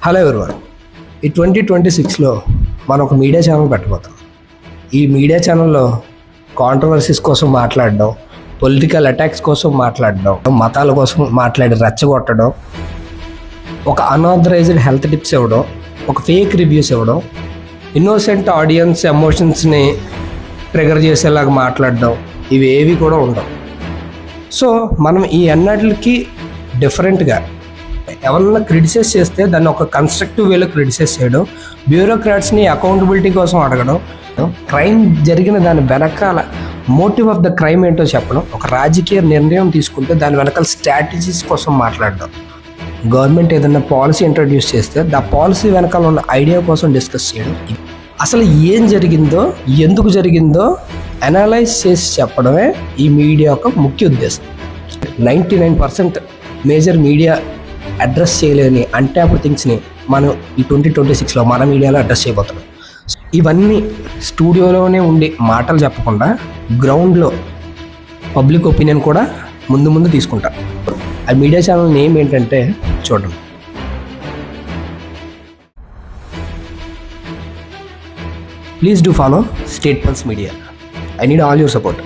Hello everyone, ఈ 2026లో మనం ఒక మీడియా ఛానల్ పెట్టబోతాం. ఈ మీడియా ఛానల్లో కాంట్రవర్సీస్ కోసం మాట్లాడడం, పొలిటికల్ అటాక్స్ కోసం మాట్లాడడం, మతాల కోసం మాట్లాడి రెచ్చగొట్టడం, ఒక అన్ఆథరైజ్డ్ హెల్త్ టిప్స్ ఇవ్వడం, ఒక ఫేక్ రివ్యూస్ ఇవ్వడం, ఇన్నోసెంట్ ఆడియన్స్ ఎమోషన్స్ని ట్రిగర్ చేసేలాగా మాట్లాడడం, ఇవేవి కూడా ఉండవు. సో మనం ఈ అన్నిటికి డిఫరెంట్గా ఎవరన్నా క్రిటిసైజ్ చేస్తే దాన్ని ఒక కన్స్ట్రక్టివ్ వేలో క్రిటిసైజ్ చేయడం, బ్యూరోక్రాట్స్ని అకౌంటబిలిటీ కోసం అడగడం, క్రైమ్ జరిగిన దాని వెనకాల మోటివ్ ఆఫ్ ద క్రైమ్ ఏంటో చెప్పడం, ఒక రాజకీయ నిర్ణయం తీసుకుంటే దాని వెనకాల స్ట్రాటజీస్ కోసం మాట్లాడడం, గవర్నమెంట్ ఏదైనా పాలసీ ఇంట్రడ్యూస్ చేస్తే ఆ పాలసీ వెనకాల ఉన్న ఐడియా కోసం డిస్కస్ చేయడం, అసలు ఏం జరిగిందో ఎందుకు జరిగిందో అనలైజ్ చేసి చెప్పడమే ఈ మీడియా యొక్క ముఖ్య ఉద్దేశం. 99% మేజర్ మీడియా అడ్రస్ చేయలేని అన్ట్యాప్డ్ థింగ్స్ని మనం ఈ 2026లో మన మీడియాలో అడ్రస్ చేయబోతున్నాం. ఇవన్నీ స్టూడియోలోనే ఉండి మాటలు చెప్పకుండా గ్రౌండ్లో పబ్లిక్ ఒపీనియన్ కూడా ముందు తీసుకుంటాం. ఆ మీడియా ఛానల్ నేమ్ ఏంటంటే చూడండి. Please do follow state pulse media. I need all your support.